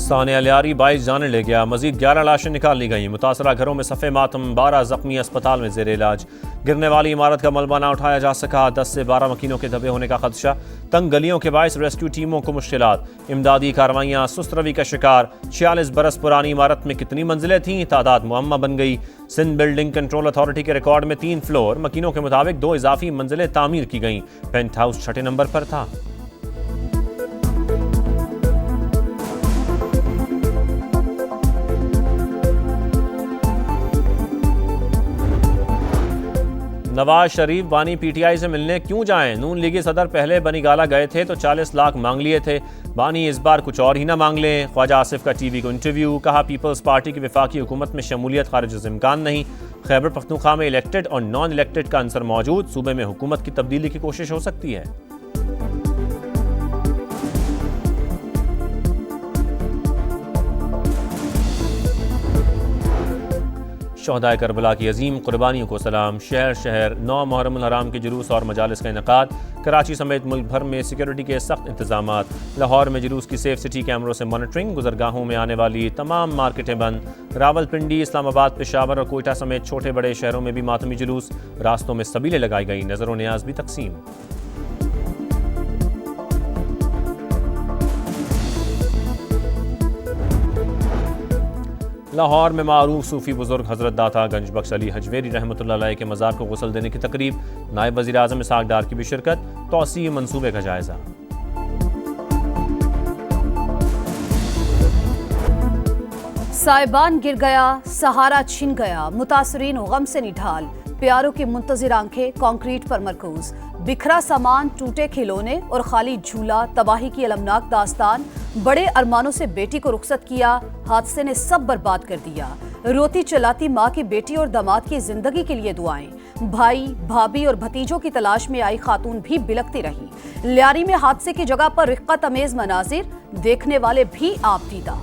सानिया लियारी 22 जाने ले गया, मजीद 11 लाशें निकाल ली गई। मुतासरा घरों में सफ़े मातम, 12 जख्मी अस्पताल में जेर इलाज। गिरने वाली इमारत का मलबा ना उठाया जा सका, 10 से 12 मकीनों के दबे होने का खदशा। तंग गलियों के बायस रेस्क्यू टीमों को मुश्किलात। इमदादी कार्रवाइयाँ सुस्त रवि का शिकार। 46 बरस पुरानी इमारत में कितनी मंजिलें थीं, तादाद मुअम्मा बन गई। सिंध बिल्डिंग कंट्रोल अथॉरिटी के रिकॉर्ड में 3 फ्लोर, मकीनों के मुताबिक 2 इजाफी मंजिलें तामीर की गईं। पेंट हाउस 6ठे नंबर पर था। नवाज शरीफ बानी पीटीआई से मिलने क्यों जाएं? नून लीगी सदर पहले बनीगाला गए थे तो 40 लाख मांग लिए थे। बानी इस बार कुछ और ही ना मांग लें। ख्वाजा आसिफ का टीवी को इंटरव्यू, कहा पीपल्स पार्टी की वफाकी हुकूमत में शमूलियत खारिज इम्कान नहीं। खैबर पख्तूनख्वा में इलेक्टेड और नॉन इलेक्टेड का अंसर मौजूद, सूबे में हुकूमत की तब्दीली की कोशिश हो सकती है। शहदाए करबला की अजीम कुर्बानियों को सलाम। शहर शहर 9 मुहर्रम हराम के जुलूस और मजालिस का इनेकाद। कराची समेत मुल्क भर में सिक्योरिटी के सख्त इंतजामात। लाहौर में जुलूस की सेफ सिटी कैमरों से मॉनिटरिंग। गुजरगाहों में आने वाली तमाम मार्केटें बंद। रावलपिंडी, इस्लामाबाद, पेशावर और कोयटा समेत छोटे बड़े शहरों में भी मातमी जुलूस। रास्तों में सबीलें लगाई गई, नजर व न्याज भी तकसीम। लाहौर में मारूफ सूफी बुजुर्ग हजरत दाता गंज बख्श अली हजवेरी रहमतुल्लाह अलैह के मज़ार को गुस्ल देने की तकरीब। नायब वज़ीर आज़म इसहाक डार की भी शिरकत। तौसी मंसूबे का जायजा। साइबान गिर गया, सहारा छिन गया, मुतासरीन गम से निढाल। प्यारों की मुंतजिर आंखें कंक्रीट पर मरकूज। बिखरा सामान, टूटे खिलौने और खाली झूला, तबाही की अलमनाक दास्तान। बड़े अरमानों से बेटी को रुखसत किया, हादसे ने सब बर्बाद कर दिया। रोती चलाती माँ की बेटी और दामाद की जिंदगी के लिए दुआएं। भाई, भाभी और भतीजों की तलाश में आई खातून भी बिलखती रही। लियारी में हादसे की जगह पर रिक्कत अमेज मनाजिर, देखने वाले भी आप दीदा।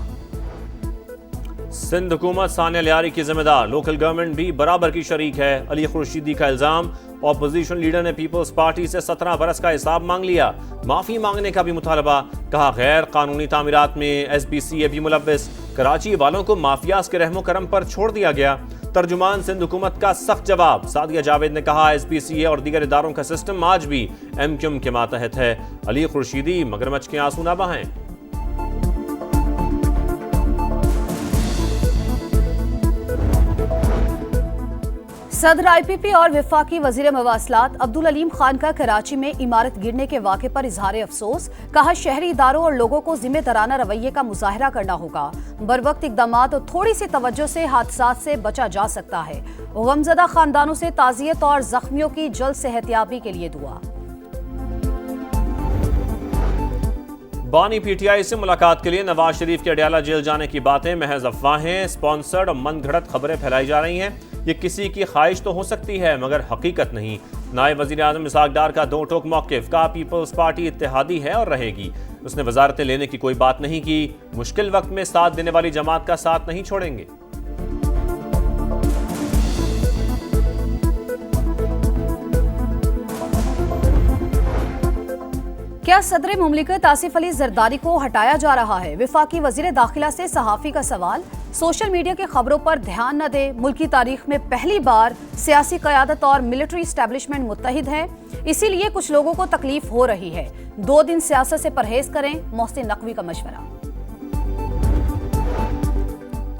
सिंध हुकूमत सानिया लियारी की जिम्मेदार, लोकल गवर्नमेंट भी बराबर की शरीक है। अली खुर्शीदी का इल्जाम। ऑपोजिशन लीडर ने पीपल्स पार्टी से 17 बरस का हिसाब मांग लिया। माफी मांगने का भी मुतालबा। कहा गैर कानूनी तामीरात में SBCA भी मुलव्वस। कराची वालों को माफियाज के रहमो करम पर छोड़ दिया गया। तर्जुमान सिंध हुकूमत का सख्त जवाब। सादिया जावेद ने कहा SBCA और दीगर इदारों का सिस्टम आज भी MQM के मातहत है। अली खुर्शीदी, मगरमच्छ के आंसू ना बहाएं। सदर IPP और वफाकी वजीर मवासलात अब्दुल अलीम खान का कराची में इमारत गिरने के वाक़े पर इजहार अफसोस। कहा शहरी इदारों और लोगों को जिम्मेदाराना रवैये का मुजाहरा करना होगा। बरवक्त इक़दामात और थोड़ी सी तवज्जो से हादसात से बचा जा सकता है। गमज़दा खानदानों से ताज़ियत और जख्मियों की जल्द सेहतियाबी के लिए दुआ। बानी PTI से मुलाकात के लिए नवाज शरीफ के अडयाला जेल जाने की बातें महज अफवाहें, स्पॉन्सर्ड और मन घड़त खबरें फैलाई जा रही हैं। ये किसी की ख्वाहिश तो हो सकती है मगर हकीकत नहीं। नायब वज़ीर आज़म इसहाक डार का दो टोक मौक़िफ़। कहा पीपल्स पार्टी इत्तेहादी है और रहेगी। उसने वज़ारतें लेने की कोई बात नहीं की। मुश्किल वक्त में साथ देने वाली जमात का साथ नहीं छोड़ेंगे। क्या सदर मुमलिकत आसिफ अली जरदारी को हटाया जा रहा है? वफाकी वजीर दाखिला से सहाफ़ी का सवाल। सोशल मीडिया की खबरों पर ध्यान न दे। मुल्क की तारीख में पहली बार सियासी क़यादत और मिलिट्री इस्टेब्लिशमेंट मुत्तहिद है, इसीलिए कुछ लोगों को तकलीफ हो रही है। 2 दिन सियासत से परहेज करें, मोहसिन नकवी का मशवरा।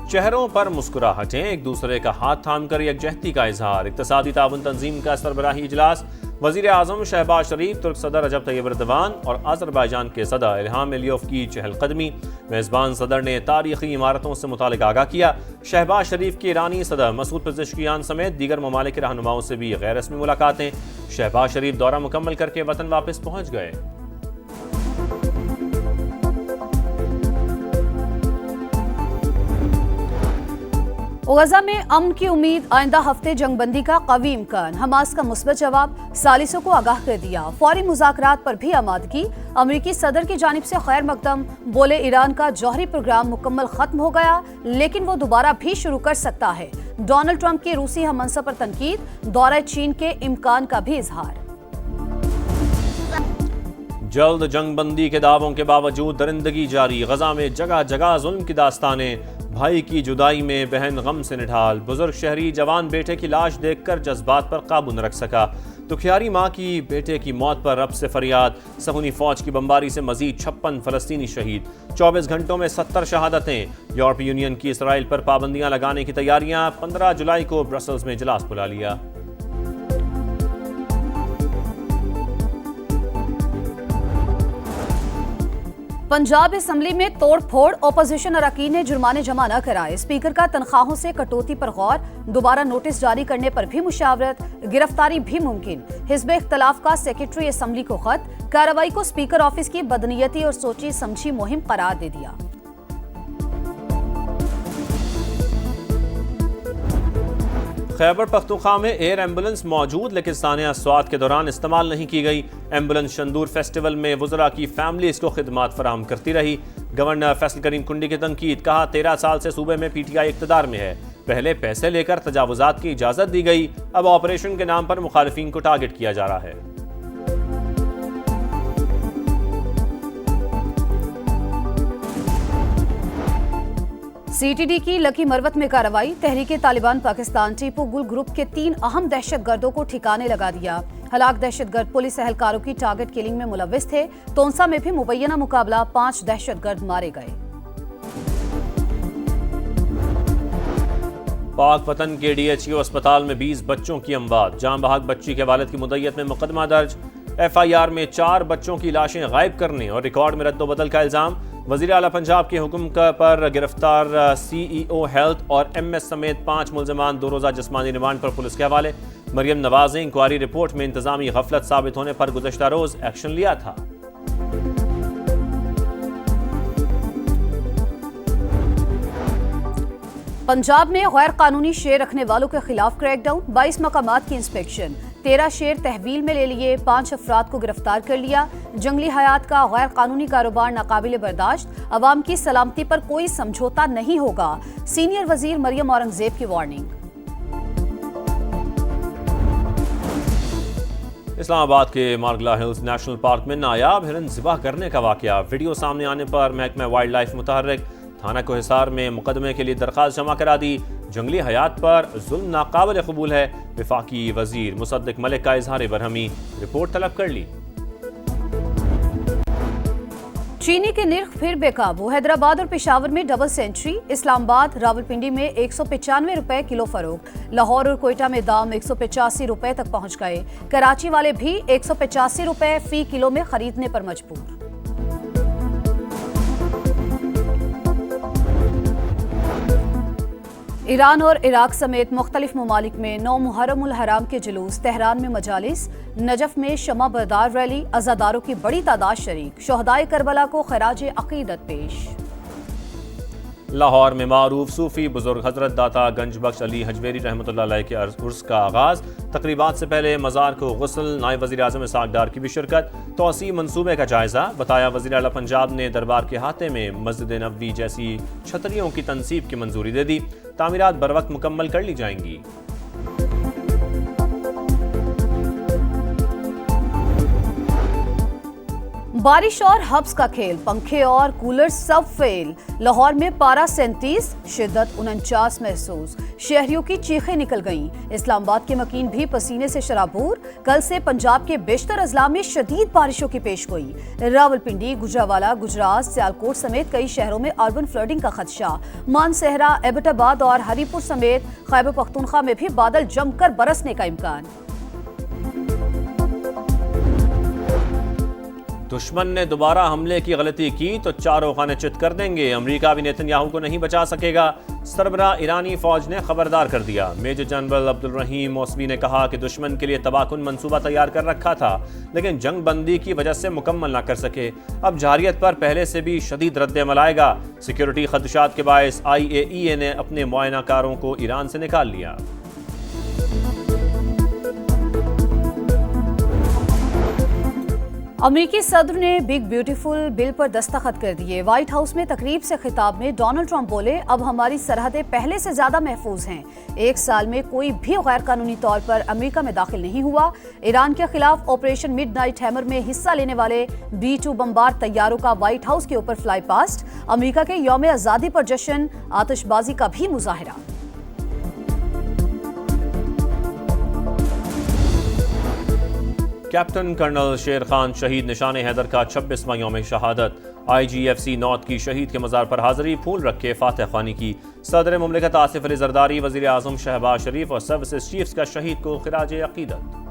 चेहरों पर मुस्कुराहटें, एक दूसरे का हाथ थामकर यकजहती का इजहार। इक़्तिसादी ताउन तंजीम का सरबराही इजलास। वज़ीर आज़म शहबाज शरीफ, तुर्क सदर रजब तैयब एर्दोगान और अज़रबैजान के सदर इल्हाम अलियोव की चहलकदमी। मेज़बान सदर ने तारीखी इमारतों से मुतालिक आगाह किया। शहबाज शरीफ की ईरानी सदर मसूद पेज़ेश्कियान समेत दीगर ममालिक के रहनुमाओं से भी गैर रस्मी मुलाकातें। शहबाज शरीफ दौरा मुकम्मल करके वतन वापस पहुँच गए। गजा में अमन की उम्मीद, आइंदा हफ्ते जंगबंदी का कवी इम्कान। हमास का मुस्बत जवाब, सालिसों को आगाह कर दिया। फौरी मुज़ाकरात पर भी आमादगी। अमरीकी सदर की जानिब से खैर मकदम। बोले ईरान का जौहरी प्रोग्राम मुकम्मल खत्म हो गया, लेकिन वो दोबारा भी शुरू कर सकता है। डोनाल्ड ट्रंप की रूसी हममंसब पर तनकीद। दौरा चीन के इम्कान का भी इजहार। जल्द जंग बंदी के दावों के बावजूद दरिंदगी जारी। गजा में जगह जगह जुल्म की दास्तानें। भाई की जुदाई में बहन गम से निढाल। बुजुर्ग शहरी जवान बेटे की लाश देखकर जज्बात पर काबू न रख सका। दुखियारी माँ की बेटे की मौत पर रब से फरियाद। सहूनी फौज की बमबारी से मजीद 56 फलस्तीनी शहीद। 24 घंटों में 70 शहादतें। यूरोपीय यूनियन की इसराइल पर पाबंदियां लगाने की तैयारियां। 15 जुलाई को ब्रसल्स में इजलास बुला लिया। पंजाब असेंबली में तोड़ फोड़। ओपोजिशन अरकान ने जुर्माने जमा न कराए। स्पीकर का तनख्वाहों से कटौती पर गौर। दोबारा नोटिस जारी करने पर भी मुशावरत। गिरफ्तारी भी मुमकिन। हिज़्ब इख्तलाफ का सेक्रेटरी असेंबली को खत। कार्रवाई को स्पीकर ऑफिस की बदनीयती और सोची समझी मुहिम करार दे दिया। खैबर पख्तूनख्वा में एयर एम्बुलेंस मौजूद लेकिन सानिया स्वात के दौरान इस्तेमाल नहीं की गई। एम्बुलेंस शंदूर फेस्टिवल में वुज़रा की फैमिलीज को खिदमात फराहम करती रही। गवर्नर फैसल करीम कुंडी की तनकीद। कहा 13 साल से सूबे में PTI इक़्तिदार में है। पहले पैसे लेकर तजावुज़ात की इजाज़त दी गई, अब ऑपरेशन के नाम पर मुखालिफिन को टारगेट किया जा रहा है। CTD की लकी मरवत में कार्रवाई। तहरीके तालिबान पाकिस्तान टीपू गुल ग्रुप के 3 अहम दहशतगर्दों को ठिकाने लगा दिया। हलाक दहशतगर्द पुलिस एहलकारों की टारगेट किलिंग में मुलव्विस थे। तोंसा में भी मुबैना मुकाबला 5 दहशतगर्द मारे गए। पाक वतन के DHU अस्पताल में 20 बच्चों की अमवात। जान बहक बच्ची के वालिद की मुद्दत में मुकदमा दर्ज। FIR में 4 बच्चों की लाशें गायब करने और रिकॉर्ड में रद्दोबदल का इल्जाम। वज़ीर आला पंजाब के हुक्म पर गिरफ्तार CEO हेल्थ और MS समेत 5 मुल्ज़िमान 2 रोज़ा जिस्मानी रिमांड पर पुलिस के हवाले। मरियम नवाज ने इंक्वायरी रिपोर्ट में इंतजामी गफलत साबित होने पर गुज़श्ता रोज एक्शन लिया था। पंजाब में गैर कानूनी शेर रखने वालों के खिलाफ क्रैकडाउन। 22 मकामात की इंस्पेक्शन। 13 शेर तहवील में ले लिए। 5 अफराद को गिरफ्तार कर लिया। जंगली हयात का गैर कानूनी कारोबार नाकाबिले बर्दाश्त। अवाम की सलामती पर कोई समझौता नहीं होगा। सीनियर वजीर मरियम औरंगजेब की वार्निंग। इस्लामाबाद के मार्गला हिल्स नेशनल पार्क में नायाब हिरन ज़िबा करने का वाकया। वीडियो सामने आने पर महकमा वाइल्ड लाइफ मुतहर्रिक। थाना को हिसार में मुकदमे के लिए दरख्वास्त जमा करा दी। जंगली हयात पर जुल्म नाकाबिल कबूल है। वफाकी वजीर मुसद्दिक मलिक का इजहार बरहमी। रिपोर्ट तलब कर ली। चीनी के निर्ख फिर बेकाबू। हैदराबाद और पेशावर में डबल सेंचुरी। इस्लामाबाद रावलपिंडी में 195 रुपए किलो फरोख्त। लाहौर और कोयटा में दाम 185 रुपए तक पहुंच गए। कराची वाले भी 185 रुपए फी किलो में खरीदने पर मजबूर। ईरान और इराक समेत मुख्तलिफ ममालिक में 9 मुहर्रमुल हराम के जुलूस। तेहरान में मजालिस। नजफ में शमा बरदार रैली। अज़ादारों की बड़ी तादाद शरीक। शोहदाए करबला को खराज अकीदत पेश। लाहौर में मारूफ सूफी बुजुर्ग हजरत दाता गंज बख्श अली हजवेरी रहमतुल्लाह अलैह के उर्स का आगाज। तकरीबात से पहले मज़ार को गुस्ल। नायब वज़ीर आज़म इसहाक़ डार की भी शिरकत। तोसी मंसूबे का जायजा। बताया वज़ीर आला पंजाब ने दरबार के हाथे में मस्जिद नबवी जैसी छतरियों की तनसीब की मंजूरी दे दी। तामीरात बर वक्त मुकम्मल कर ली जाएंगी। बारिश और हब्स का खेल। पंखे और कूलर सब फेल। लाहौर में पारा 37, शिद्दत 49 महसूस। शहरियों की चीखें निकल गईं। इस्लामाबाद के मकीन भी पसीने से शराबूर। कल से पंजाब के बेशतर अजला में शदीद बारिशों की पेशगोई। रावलपिंडी, गुजरावाला, गुजरात, सियालकोट समेत कई शहरों में अर्बन फ्लडिंग का खदशा। मानसहरा, एबटाबाद और हरीपुर समेत खैबर पख्तूनख्वा में भी बादल जमकर बरसने का इम्कान। दुश्मन ने दोबारा हमले की गलती की तो चारों खाने चित कर देंगे। अमेरिका भी नेतन्याहू को नहीं बचा सकेगा। सरबराह ईरानी फौज ने खबरदार कर दिया। मेजर जनरल अब्दुल रहीम मौसवी ने कहा कि दुश्मन के लिए तबाहकुन मंसूबा तैयार कर रखा था लेकिन जंग बंदी की वजह से मुकम्मल न कर सके। अब जारियत पर पहले से भी शदीद रद्द-ए-अमल आएगा। सिक्योरिटी खदशात के बायस IAEA ने अपने मुआयनाकारों को ईरान से निकाल लिया। अमेरिकी सदर ने बिग ब्यूटीफुल बिल पर दस्तखत कर दिए। व्हाइट हाउस में तकरीब से खिताब में डोनाल्ड ट्रंप बोले, अब हमारी सरहदें पहले से ज्यादा महफूज हैं। 1 साल में कोई भी गैर कानूनी तौर पर अमेरिका में दाखिल नहीं हुआ। ईरान के खिलाफ ऑपरेशन मिडनाइट हैमर में हिस्सा लेने वाले B-2 बमबार तैयारों का व्हाइट हाउस के ऊपर फ्लाई पास्ट। अमेरिका के यौम आज़ादी पर जश्न, आतिशबाजी का भी मुजाहरा। कैप्टन कर्नल शेर खान शहीद निशान हैदर का 26वां यौम शहादत। IGFC नॉर्थ की शहीद के मज़ार पर हाज़री, फूल रख के फातह ख़्वानी की। सदर मुमलिकत आसिफ अली जरदारी, वज़ीर आज़म शहबाज शरीफ और सर्विसेज चीफ्स का शहीद को खिराज अक़ीदत।